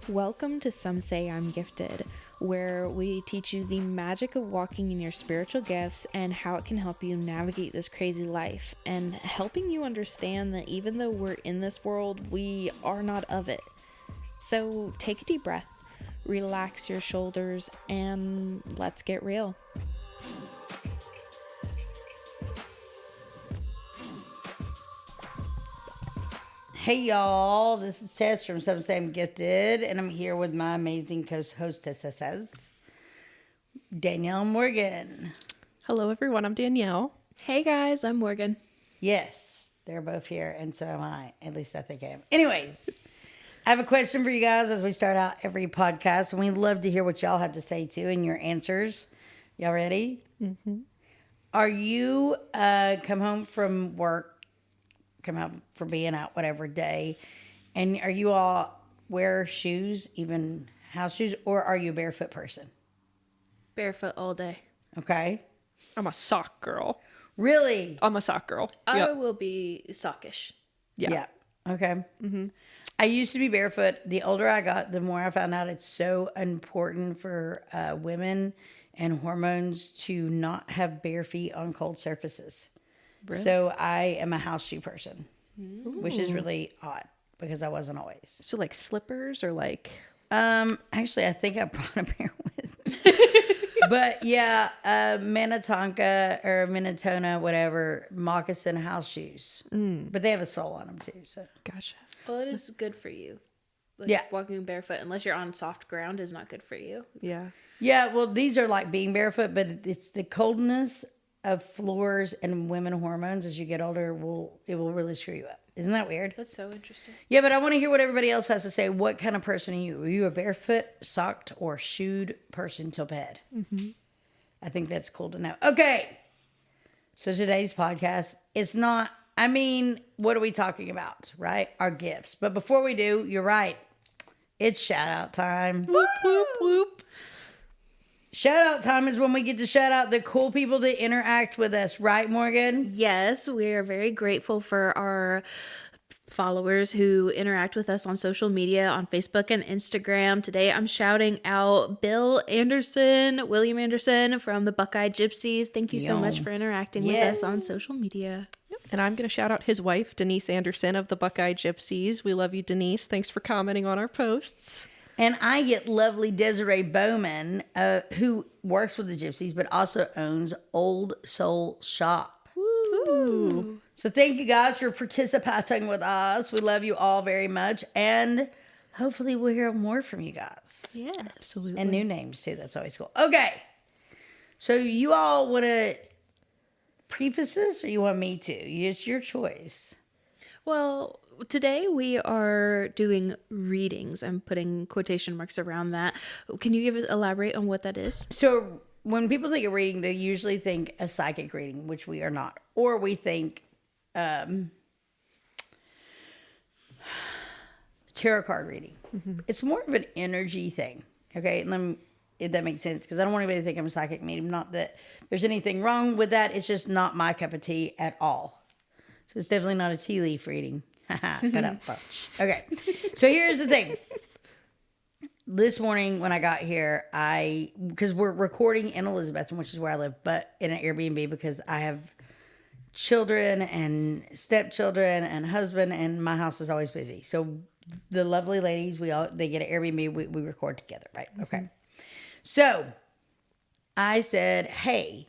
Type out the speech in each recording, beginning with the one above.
Welcome to Some Say I'm Gifted, where we teach you the magic of walking in your spiritual gifts and how it can help you navigate this crazy life, and helping you understand that even though we're in this world, we are not of it. So take a deep breath, relax your shoulders, and let's get real. Hey y'all, this is Tess from Some Say I'm Gifted, and I'm here with my amazing co-hostesses, Danielle and Morgan. Hello everyone, I'm Danielle. Hey guys, I'm Morgan. Yes, they're both here, and so am I. At least I think I am. Anyways, I have a question for you guys as we start out every podcast, and we love to hear what y'all have to say too and your answers. Y'all ready? Mm-hmm. Are you come home from work, come out for being out whatever day, and are you all wear shoes, even house shoes, or are you a barefoot person? Barefoot all day. Okay. I'm a sock girl. Really? I'm a sock girl. I Yep. will be sockish. Yeah. Okay. Mm-hmm. I used to be barefoot. The older I got, the more I found out it's so important for women and hormones to not have bare feet on cold surfaces. Really? So I am a house shoe person, which is really odd because I wasn't always. So like slippers or like... Actually, I think I brought a pair with me. But yeah, Minnetonka or Minnesota, whatever, moccasin house shoes. But they have a sole on them too. So Gotcha. Well, it is good for you. Like, yeah. Walking barefoot, unless you're on soft ground, is not good for you. Yeah. Yeah, well, these are like being barefoot, but it's the coldness of floors and women hormones as you get older it will really screw you up. Isn't that weird? That's so interesting. Yeah, but I want to hear what everybody else has to say. What kind of person are you? Are you a barefoot, socked, or shoed person till bed? Mm-hmm. I think that's cool to know. Okay, so today's podcast, it's not, I mean, what are we talking about, right? Our gifts. But before we do, you're right. It's shout out time. Whoop, whoop, whoop. Shout out time is when we get to shout out the cool people that interact with us, right, Morgan? Yes, we are very grateful for our followers who interact with us on social media, on Facebook and Instagram. Today I'm shouting out Bill Anderson, William Anderson from the Buckeye Gypsies. Thank you so much for interacting with us on social media. And I'm going to shout out his wife, Denise Anderson of the Buckeye Gypsies. We love you, Denise. Thanks for commenting on our posts. And I get lovely Desiree Bowman, who works with the Gypsies, but also owns Old Soul Shop. Ooh. So thank you guys for participating with us. We love you all very much. And hopefully we'll hear more from you guys. Yeah, Absolutely. And new names too. That's always cool. Okay. So you all want to preface this or you want me to? It's your choice. Well, today we are doing readings. I'm putting quotation marks around that. Can you elaborate on what that is? So when people think of reading, they usually think a psychic reading, which we are not. Or we think tarot card reading. Mm-hmm. It's more of an energy thing. Okay, if that makes sense, because I don't want anybody to think I'm a psychic medium. Not that there's anything wrong with that. It's just not my cup of tea at all. So it's definitely not a tea leaf reading. Okay, so here's the thing. This morning when I got here, because we're recording in Elizabethton, which is where I live, but in an Airbnb because I have children and stepchildren and husband, and my house is always busy. So the lovely ladies, they get an Airbnb, we record together, right? Okay. Mm-hmm. So I said, hey,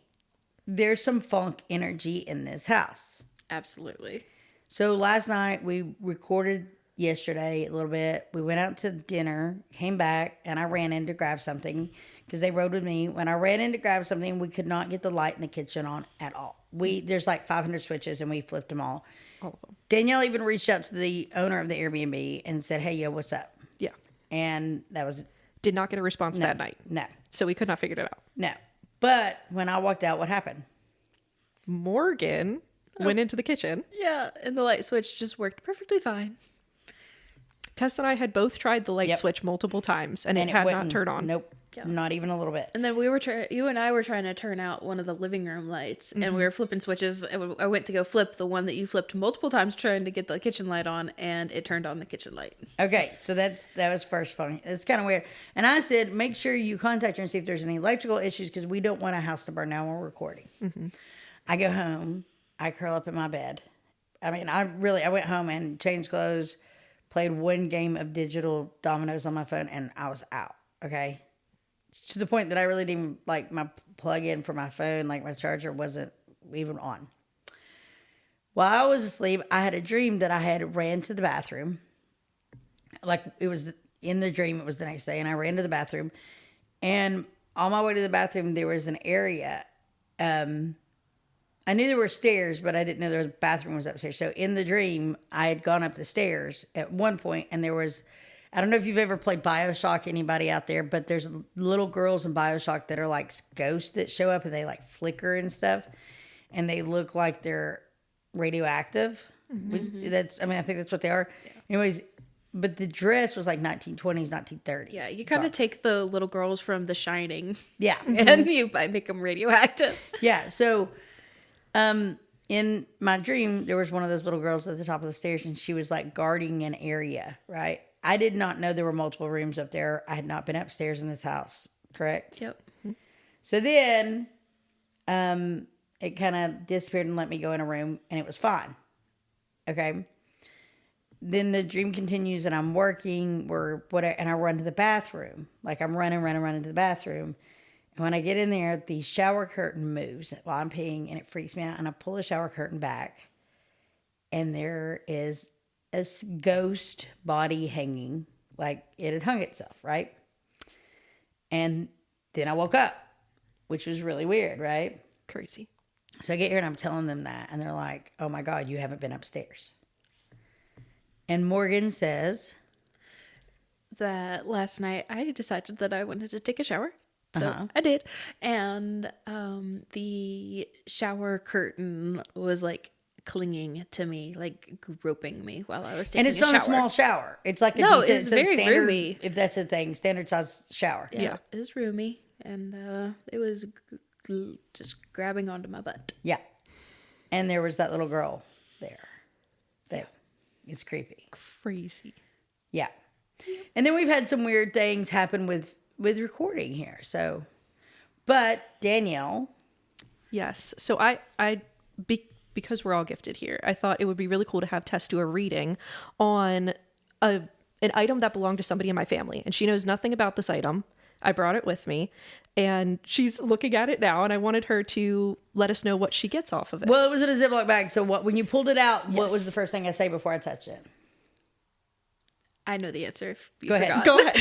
there's some funk energy in this house. Absolutely. So last night we recorded yesterday a little bit. We went out to dinner, came back, and I ran in to grab something because they rode with me. When I ran in to grab something, we could not get the light in the kitchen on at all. There's like 500 switches and we flipped them all. All of them. Danielle even reached out to the owner of the Airbnb and said, hey, yo, what's up? Yeah. And that was... Did not get a response that night. No. So we could not figure it out. No. But when I walked out, what happened? Morgan went into the kitchen. Yeah, and the light switch just worked perfectly fine. Tess and I had both tried the light switch multiple times, and it had not turned on. Nope. Yeah. Not even a little bit. And then you and I were trying to turn out one of the living room lights, and we were flipping switches. I went to go flip the one that you flipped multiple times, trying to get the kitchen light on, and it turned on the kitchen light. Okay, so that was first funny. It's kind of weird. And I said, make sure you contact her and see if there's any electrical issues because we don't want a house to burn down while we're recording. I go home. I curl up in my bed. I mean, I went home and changed clothes, played one game of digital dominoes on my phone, and I was out. Okay. To the point that I really didn't like my plug-in for my phone, like my charger wasn't even on. While I was asleep, I had a dream that I had ran to the bathroom. Like it was in the dream, it was the next day, and I ran to the bathroom. And on my way to the bathroom, there was an area. I knew there were stairs, but I didn't know the bathroom was upstairs. So in the dream, I had gone up the stairs at one point, and there was, I don't know if you've ever played BioShock, anybody out there, but there's little girls in BioShock that are like ghosts that show up and they like flicker and stuff. And they look like they're radioactive. I think that's what they are. Yeah. Anyways, but the dress was like 1920s, 1930s. Yeah, you kind of take the little girls from The Shining. Yeah. And you make them radioactive. Yeah. So, in my dream, there was one of those little girls at the top of the stairs and she was like guarding an area, right? I did not know there were multiple rooms up there. I had not been upstairs in this house, correct? Yep. So then, it kind of disappeared and let me go in a room and it was fine. Okay. Then the dream continues and I'm working and I run to the bathroom. Like I'm running to the bathroom. And when I get in there, the shower curtain moves while I'm peeing and it freaks me out. And I pull the shower curtain back and there is a ghost body hanging, like it had hung itself, right? And then I woke up, which was really weird, right? Crazy. So I get here and I'm telling them that, and they're like, oh my God, you haven't been upstairs. And Morgan says that last night I decided that I wanted to take a shower. So I did. And the shower curtain was like clinging to me, like groping me while I was taking a shower. And it's not a small shower. It's like it's very standard, roomy. if that's a thing, standard size shower. Yeah. It was roomy. And it was just grabbing onto my butt. Yeah. And there was that little girl there. It's creepy. Crazy. Yeah. And then we've had some weird things happen with recording here. So, but Danielle. Yes. So because we're all gifted here, I thought it would be really cool to have Tess do a reading on an item that belonged to somebody in my family. And she knows nothing about this item. I brought it with me and she's looking at it now and I wanted her to let us know what she gets off of it. Well, it was in a Ziploc bag. So when you pulled it out, Yes. What was the first thing I say before I touched it? I know the answer if you Go ahead. forgot. Go ahead.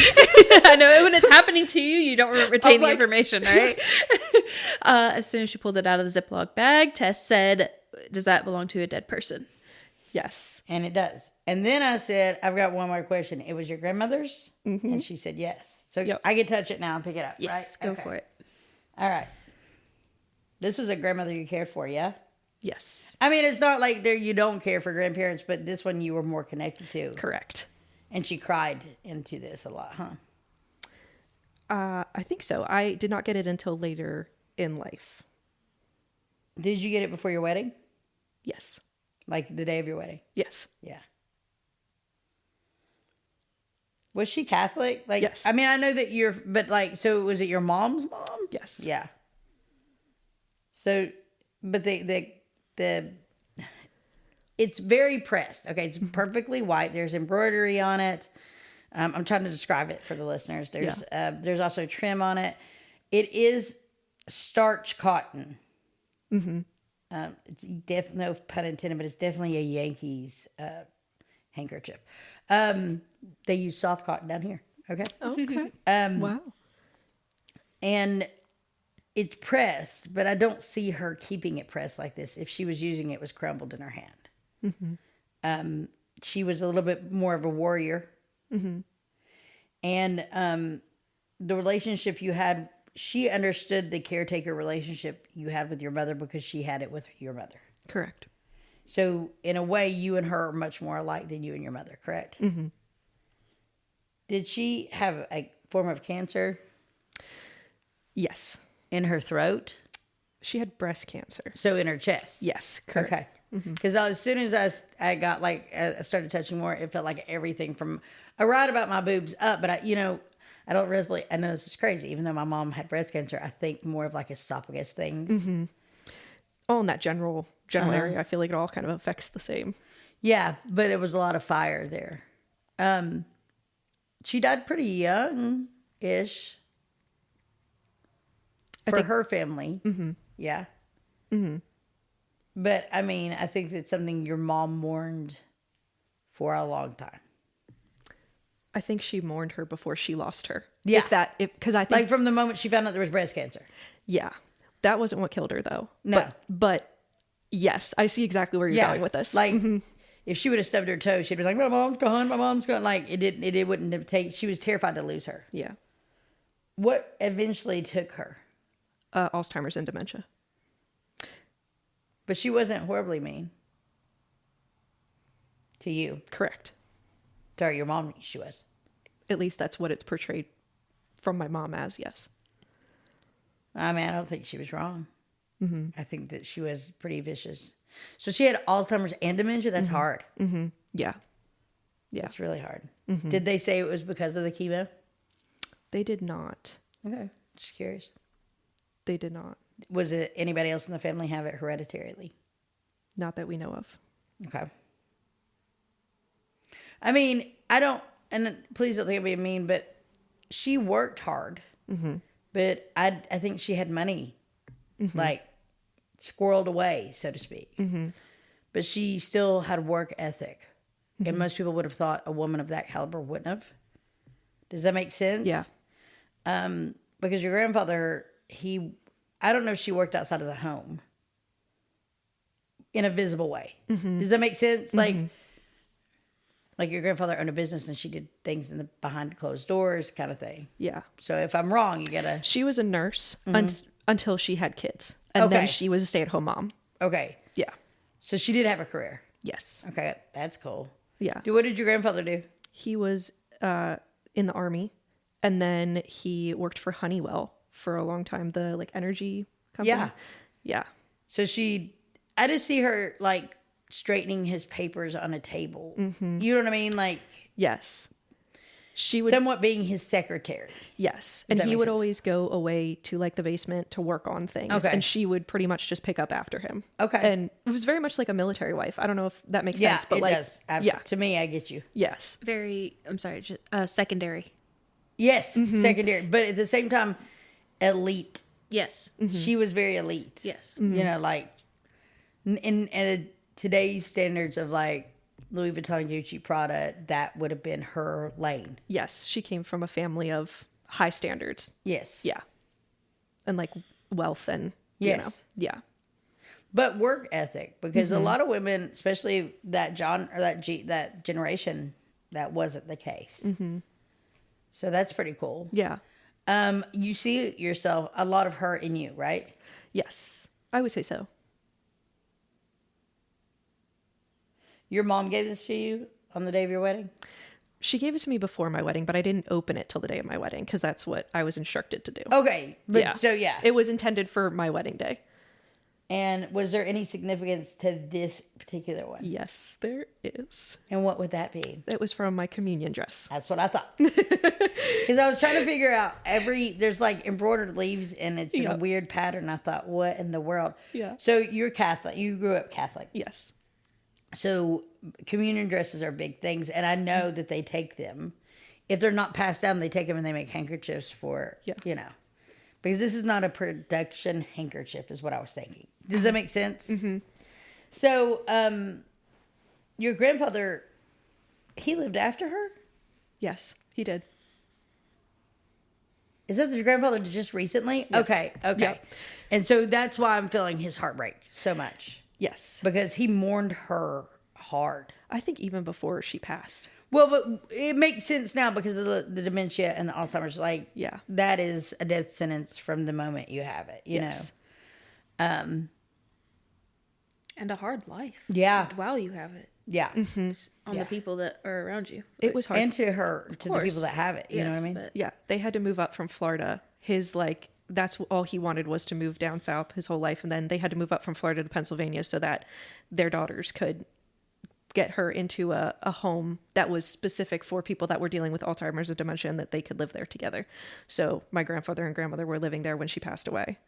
I know when it's happening to you, you don't retain the information, right? As soon as she pulled it out of the Ziploc bag, Tess said, does that belong to a dead person? Yes. And it does. And then I said, I've got one more question. It was your grandmother's? Mm-hmm. And she said yes. So Yep. I can touch it now and pick it up, Yes, right? go for it. All right. This was a grandmother you cared for, yeah? Yes. I mean, it's not like you don't care for grandparents, but this one you were more connected to. Correct. And she cried into this a lot, huh? I think so. I did not get it until later in life. Did you get it before your wedding? Yes. Like the day of your wedding? Yes. Yeah. Was she Catholic? Like, Yes. I mean, I know that but like, so was it your mom's mom? Yes. Yeah. So, but it's very pressed. Okay, it's perfectly white. There's embroidery on it. I'm trying to describe it for the listeners. There's also trim on it. It is starch cotton. Mm-hmm. It's definitely, no pun intended, but it's definitely a Yankees handkerchief. They use soft cotton down here. Okay. Okay. Wow. And it's pressed, but I don't see her keeping it pressed like this. If she was using it, it was crumbled in her hand. Mm-hmm. She was a little bit more of a warrior. Mm-hmm. And the relationship you had, she understood the caretaker relationship you had with your mother because she had it with your mother. Correct. So in a way, you and her are much more alike than you and your mother, correct? Mm-hmm. Did she have a form of cancer? Yes. in her throat. She had breast cancer. So in her chest. Yes, correct. Okay. Because as soon as I got like, I started touching more, it felt like everything from right about my boobs up. But I don't really, I know this is crazy. Even though my mom had breast cancer, I think more of like esophagus things. All in that general area. I feel like it all kind of affects the same. Yeah, but it was a lot of fire there. She died pretty young-ish for her family. Yeah. But, I mean, I think it's something your mom mourned for a long time. I think she mourned her before she lost her. Yeah. Because I think... Like from the moment she found out there was breast cancer. Yeah. That wasn't what killed her, though. No. But yes, I see exactly where you're going with this. Like, if she would have stubbed her toe, she'd be like, my mom's gone. Like, it wouldn't have taken... She was terrified to lose her. Yeah. What eventually took her? Alzheimer's and dementia. But she wasn't horribly mean. To you. Correct. To her, your mom, she was. At least that's what it's portrayed from my mom as, yes. I mean, I don't think she was wrong. I think that she was pretty vicious. So she had Alzheimer's and dementia? That's hard. Yeah. Yeah. That's really hard. Did they say it was because of the chemo? They did not. Okay. Just curious. They did not. Was it anybody else in the family have it hereditarily? Not that we know of. Okay. I mean, I don't, and please don't think I'm being mean, but she worked hard. But I think she had money, like, squirreled away, so to speak. But she still had work ethic. And most people would have thought a woman of that caliber wouldn't have. Does that make sense? Yeah. Because your grandfather, I don't know if she worked outside of the home in a visible way. Does that make sense? Like your grandfather owned a business and she did things in the behind closed doors kind of thing. Yeah. So if I'm wrong, you gotta... She was a nurse until she had kids. And then she was a stay-at-home mom. Okay. Yeah. So she did have a career. Yes. Okay, that's cool. Yeah. What did your grandfather do? He was in the Army, and then he worked for Honeywell for a long time, the like energy company. Yeah. Yeah. So I just see her like straightening his papers on a table. You know what I mean? Like, Yes. She would somewhat being his secretary. Yes. And that he make would sense? always go away to like the basement to work on things. Okay. And she would pretty much just pick up after him. Okay. And it was very much like a military wife. I don't know if that makes Yeah, sense, but it like does. yeah. To me, I get you. Yes. Very, I'm sorry, secondary. Yes, secondary. But at the same time, elite. Yes. She was very elite. Yes. You know, like in today's standards of like Louis Vuitton, Gucci, Prada, that would have been her lane. Yes. She came from a family of high standards. Yes. Yeah. And like wealth and Yes. you know. Yeah. But work ethic, because a lot of women, especially that that generation, that wasn't the case. So that's pretty cool. Yeah. You see yourself, a lot of her in you, right? Yes. I would say so. Your mom gave this to you on the day of your wedding? She gave it to me before my wedding, but I didn't open it till the day of my wedding because that's what I was instructed to do. Okay. But, Yeah. So, yeah. It was intended for my wedding day. And was there any significance to this particular one? Yes, there is. And what would that be? It was from my communion dress. That's what I thought. Because I was trying to figure out there's like embroidered leaves and it's in a Yeah. weird pattern. I thought, what in the world? Yeah. So you're Catholic. You grew up Catholic. Yes. So communion dresses are big things. And I know that they take them. If they're not passed down, they take them and they make handkerchiefs for, Yeah. you know. Because this is not a production handkerchief is what I was thinking. Does that make sense? So your grandfather, he lived after her? Yes, he did. Is that your grandfather just recently? Yes. Okay. Yeah. And so that's why I'm feeling his heartbreak so much. Yes. Because he mourned her hard. I think even before she passed. Well, but it makes sense now because of the dementia and the Alzheimer's. Like, Yeah. that is a death sentence from the moment you have it, you Yes. know? And a hard life. Yeah. While you have it. Yeah. On the people that are around you. It was hard. And to the course. people that have it. You know what I Yes, mean? but- Yeah, they had to move up from Florida. His like that's all he wanted, was to move down south his whole life. And then they had to move up from Florida to Pennsylvania so that their daughters could get her into a home that was specific for people that were dealing with Alzheimer's and dementia, and that they could live there together. So my grandfather and grandmother were living there when she passed away.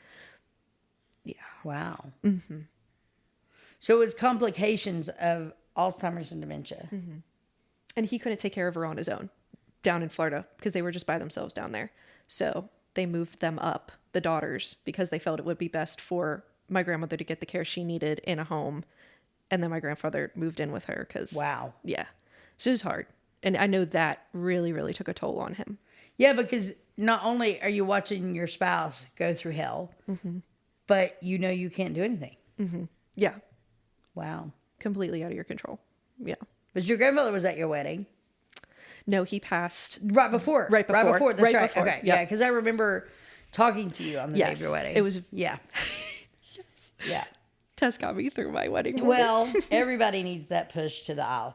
Yeah. Wow. Mm-hmm. So it's complications of Alzheimer's and dementia. Mm-hmm. And he couldn't take care of her on his own down in Florida because they were just by themselves down there. So they moved them up, the daughters, because they felt it would be best for my grandmother to get the care she needed in a home. And then my grandfather moved in with her because... Wow. Yeah. So it was hard. And I know that really, really took a toll on him. Yeah, because not only are you watching your spouse go through hell, but you know you can't do anything. Mm-hmm. Yeah. Wow. Completely out of your control. Yeah. But your grandmother was at your wedding. No, he passed... Right before. Right before. Right before. That's Right right. before. Okay. Yep. Yeah, because I remember talking to you on the day of Yes. your wedding. It was... Yeah. Yes. Yeah. Tess got me through my wedding. morning. Well, everybody needs that push to the aisle.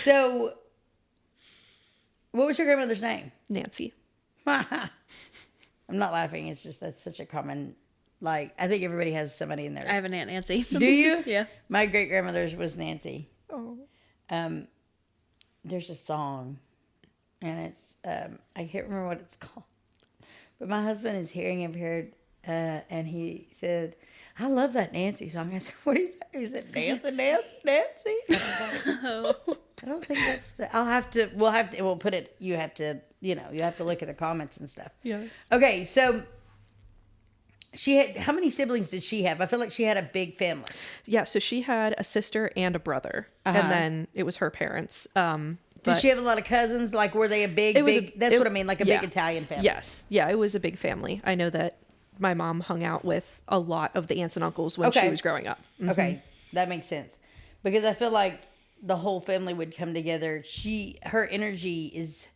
So, what was your grandmother's name? Nancy. I'm not laughing. It's just that's such a common, like, I think everybody has somebody in there. I have an Aunt Nancy. Do you? Yeah. My great grandmother's was Nancy. Oh. There's a song, and it's I can't remember what it's called, but my husband is hearing impaired, and he said, "I love that Nancy song." I said, "What are you talking?" He said, "Nancy, Nancy, Nancy." I don't think that's the. We'll put it. You have to look at the comments and stuff. Yes. Okay, so she had, how many siblings did she have? I feel like she had a big family. Yeah, so she had a sister and a brother, and then it was her parents. Did she have a lot of cousins? Like, were they a big, that's what I mean, like a big Italian family? Yes. Yeah, it was a big family. I know that my mom hung out with a lot of the aunts and uncles when she was growing up. Mm-hmm. Okay, that makes sense. Because I feel like the whole family would come together. Her energy is,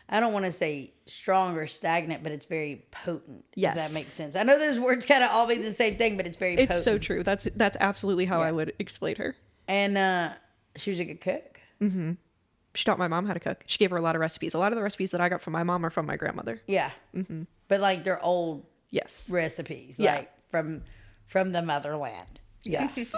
I don't want to say strong or stagnant, but it's very potent. Yes. Does that make sense? I know those words kind of all mean the same thing, but it's very potent. It's so true. That's absolutely how I would explain her. And she was a good cook. Mm-hmm. She taught my mom how to cook. She gave her a lot of recipes. A lot of the recipes that I got from my mom are from my grandmother. Yeah. Mm-hmm. But like they're old recipes, like from the motherland. Yes.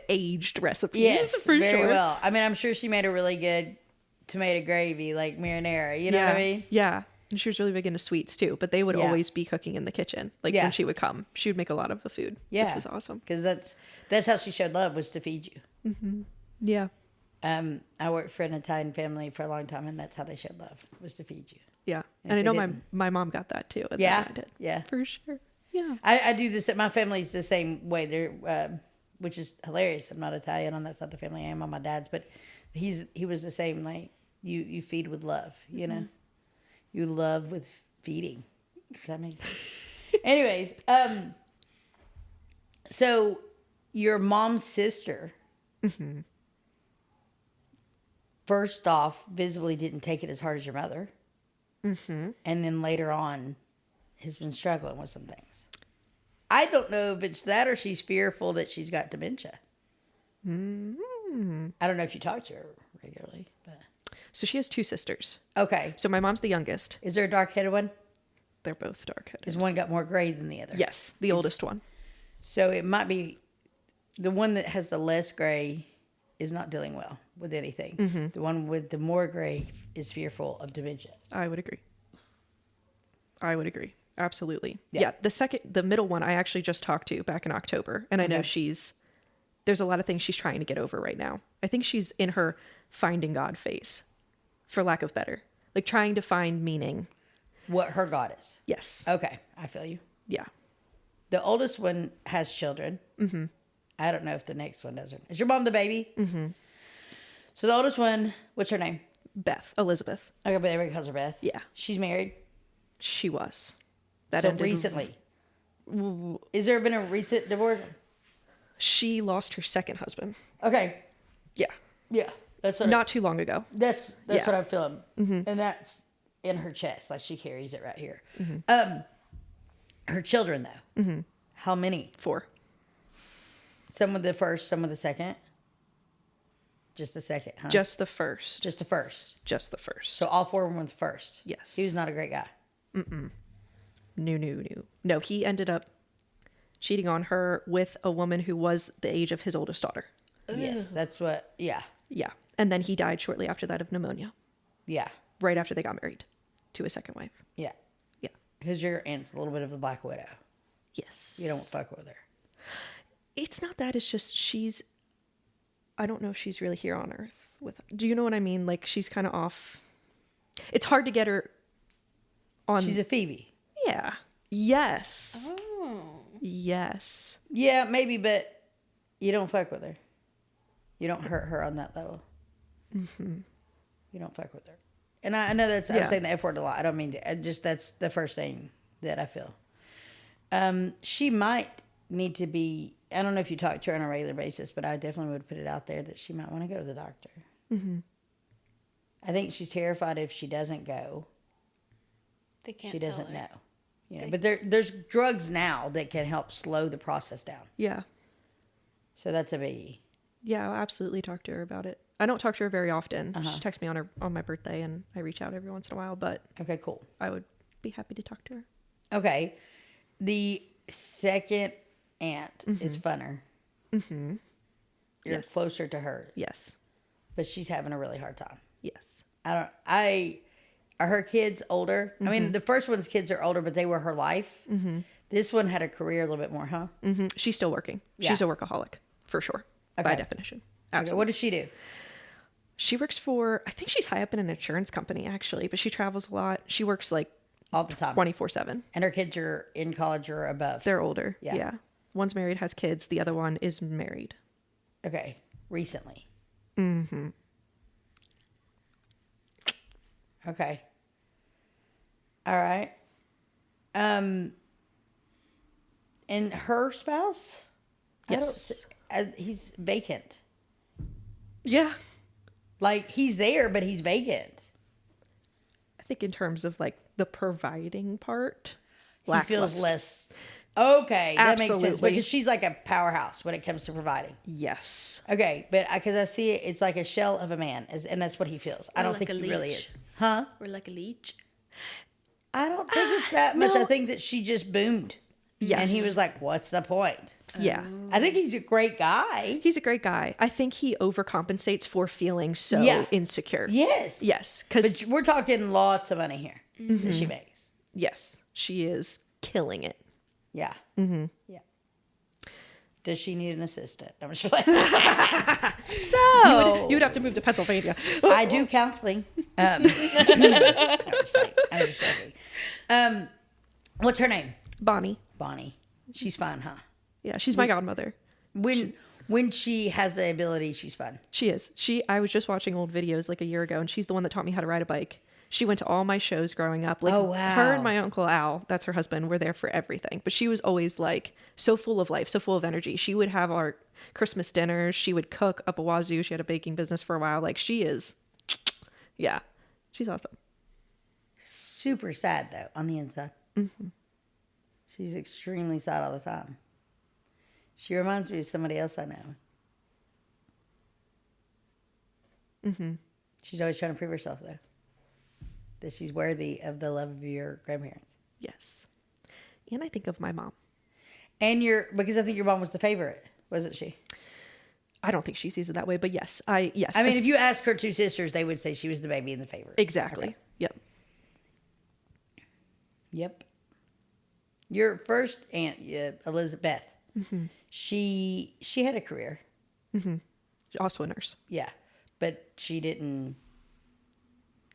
Aged recipes. Yes, for very sure. well. I mean, I'm sure she made a really good tomato gravy, like marinara. You know what I mean? Yeah. And she was really big into sweets too, but they would always be cooking in the kitchen. Like when she would come, she would make a lot of the food, which was awesome. Because that's how she showed love, was to feed you. Mm-hmm. Yeah. I worked for an Italian family for a long time, and that's how they showed love, was to feed you. Yeah. And I if know they my didn't- my mom got that too. And Yeah, then I did. yeah. For sure. Yeah. I do this. My family's the same way. They're, which is hilarious. I'm not Italian on that side of the family. I am on my dad's, but he was the same. Like you feed with love. You know, you love with feeding. Does that make sense? Anyways, so your mom's sister, first off, visibly didn't take it as hard as your mother, and then later on, has been struggling with some things. I don't know if it's that or she's fearful that she's got dementia. I don't know if you talk to her regularly, but So she has two sisters. okay. So my mom's the youngest. Is there a dark-headed one? They're both dark-headed. Is one got more gray than the other? Yes, the oldest one. So it might be the one that has the less gray is not dealing well with anything. The one with the more gray is fearful of dementia. I would agree. Absolutely. Yeah. Yeah. The middle one, I actually just talked to back in October, and I know there's a lot of things she's trying to get over right now. I think she's in her finding God phase, for lack of better, like trying to find meaning. What her God is. Yes. Okay, I feel you. Yeah. The oldest one has children. Mm-hmm. I don't know if the next one does. Is your mom the baby? Mm-hmm. So the oldest one, what's her name? Beth, Elizabeth. Okay, but everybody calls her Beth. Yeah. She's married. She was. That So ended recently. Is there been a recent divorce? She lost her second husband. Okay. Yeah. Yeah. That's what Not too long ago. That's Yeah. what I'm feeling. And that's in her chest. Like she carries it right here. Her children though. How many? 4. Some with the first, some with the second. Just the second, huh? Just the first. Just the first. Just the first. So all 4 of them was first. Yes. He was not a great guy. No, he ended up cheating on her with a woman who was the age of his oldest daughter. Yes, that's what. Yeah, Yeah. And then he died shortly after that of pneumonia, yeah, right after they got married to his second wife. yeah. Yeah. Because your aunt's a little bit of a black widow. Yes. You don't fuck with her. It's not that. It's just I don't know if she's really here on Earth with. Do you know what I mean? Like, she's kind of off. It's hard to get her on. She's a Phoebe. Yeah. Yes. Oh. Yes. Yeah, maybe, but you don't fuck with her. You don't hurt her on that level. Mm-hmm. You don't fuck with her. And I know I'm saying the F word a lot. I don't mean to. That's the first thing that I feel. She might need to be, I don't know if you talk to her on a regular basis, but I definitely would put it out there that she might want to go to the doctor. Mm-hmm. I think she's terrified if she doesn't go. They can't She doesn't tell her. know. You know, but there's drugs now that can help slow the process down. Yeah. So that's a biggie. Yeah, I'll absolutely talk to her about it. I don't talk to her very often. She texts me on my birthday, and I reach out every once in a while, but Okay, cool. I would be happy to talk to her. Okay. The second aunt is funner. Mm-hmm. You're Yes. closer to her, Yes. but she's having a really hard time. Yes. Are her kids older? I mean, the first one's kids are older, but they were her life. Mm-hmm. This one had a career a little bit more, huh? Mm-hmm. She's still working. Yeah. She's a workaholic, for sure, by Okay. definition. Okay, Absolutely. what does she do? She works for, I think she's high up in an insurance company, actually, but she travels a lot. She works like All the time. 24/7. And her kids are in college or above. They're older. Yeah. Yeah. One's married, has kids. The other one is married. Okay. Recently. Mm-hmm. Okay. All right. And her spouse? Yes. He's vacant. Yeah. Like, he's there, but he's vacant. I think in terms of like the providing part, He feels lackluster. less. Okay, that makes sense. Absolutely. Because she's like a powerhouse when it comes to providing. Yes. Okay, but because I see it, it's like a shell of a man, and that's what he feels. I Or don't like think a he really leech. is. Huh? Or like a leech. I don't think it's that much. no. I think that she just boomed. Yes. And he was like, what's the point? Yeah. I think he's a great guy. He's a great guy. I think he overcompensates for feeling so Yeah. insecure. Yes. Yes. Because, But we're talking lots of money here that she makes. yes, she is killing it. Yeah. Mm-hmm. Yeah. Does she need an assistant? I'm just playing. So You would have to move to Pennsylvania. I do counseling. I'm just playing. I'm just joking. What's her name? Bonnie. Bonnie. She's fun, huh? Yeah, she's my godmother. When she has the ability, she's fun. She is. I was just watching old videos like a year ago, and she's the one that taught me how to ride a bike. She went to all my shows growing up. Like, Oh, wow. Her and my uncle Al, that's her husband, were there for everything. But she was always like so full of life, so full of energy. She would have our Christmas dinners. She would cook up a wazoo. She had a baking business for a while. Like, she is, yeah, she's awesome. Super sad, though, on the inside. Mm-hmm. She's extremely sad all the time. She reminds me of somebody else I know. Mm-hmm. She's always trying to prove herself, though. That she's worthy of the love of your grandparents. Yes. And I think of my mom. And because I think your mom was the favorite, wasn't she? I don't think she sees it that way, but yes. Yes. I mean, if you ask her two sisters, they would say she was the baby and the favorite. Exactly. Okay. Yep. Yep. Your first aunt, Elizabeth, she had a career. Also a nurse. Yeah. But she didn't.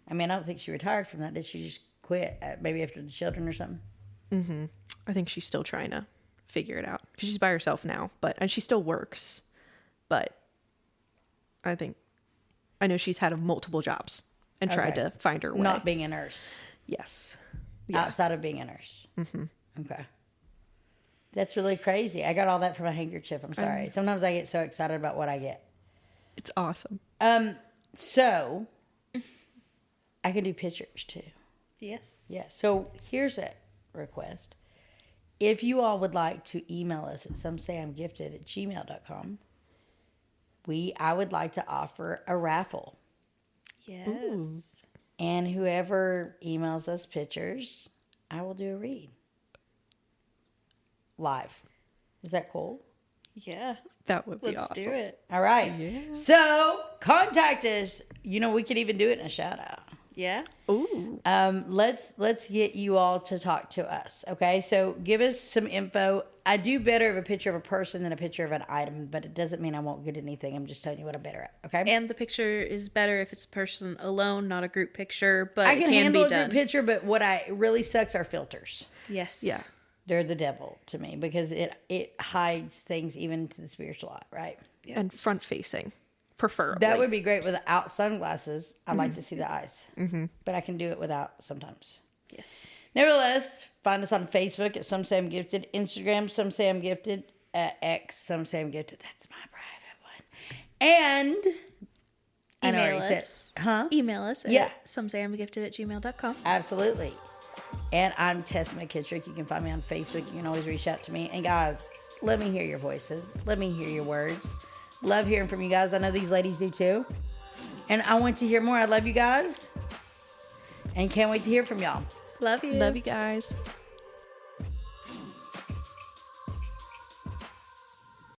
I mean, I don't think she retired from that. Did she just quit maybe after the children or something? I think she's still trying to figure it out because she's by herself now, and she still works. But I know she's had multiple jobs and tried Okay. to find her way. Not being a nurse. Yes. Yeah. Outside of being a nurse. Mm-hmm. Okay. That's really crazy. I got all that from a handkerchief. I'm sorry. Sometimes I get so excited about what I get. It's awesome. So, I can do pictures too. yes. Yeah. So, here's a request. If you all would like to email us at somesayimgifted@gmail.com, I would like to offer a raffle. Yes. And whoever emails us pictures I will do a read live. Is that cool? Yeah. That would be Let's awesome. do it. All right. Yeah. So contact us. You know, we could even do it in a shout out. Yeah. Ooh. Let's get you all to talk to us. Okay. So give us some info. I do better of a picture of a person than a picture of an item, but it doesn't mean I won't get anything. I'm just telling you what I'm better at. Okay. And the picture is better if it's a person alone, not a group picture, but I it can can handle be a done. group picture, but what I really sucks are filters. Yes. Yeah. They're the devil to me because it hides things even to the spiritual eye, right? Yeah. And front facing, preferably. That would be great without sunglasses. I like to see the eyes, but I can do it without sometimes. Yes. Nevertheless, find us on Facebook at Some Say I'm Gifted, Instagram Some Say I'm Gifted, X Some Say I'm Gifted. That's my private one. And I know I Email already us. said, huh? Email us Yeah. at somesayimgifted@gmail.com. Absolutely. And I'm Tess McKittrick. You can find me on Facebook. You can always reach out to me. And guys, let me hear your voices. Let me hear your words. Love hearing from you guys. I know these ladies do too. And I want to hear more. I love you guys. And can't wait to hear from y'all. Love you. Love you guys.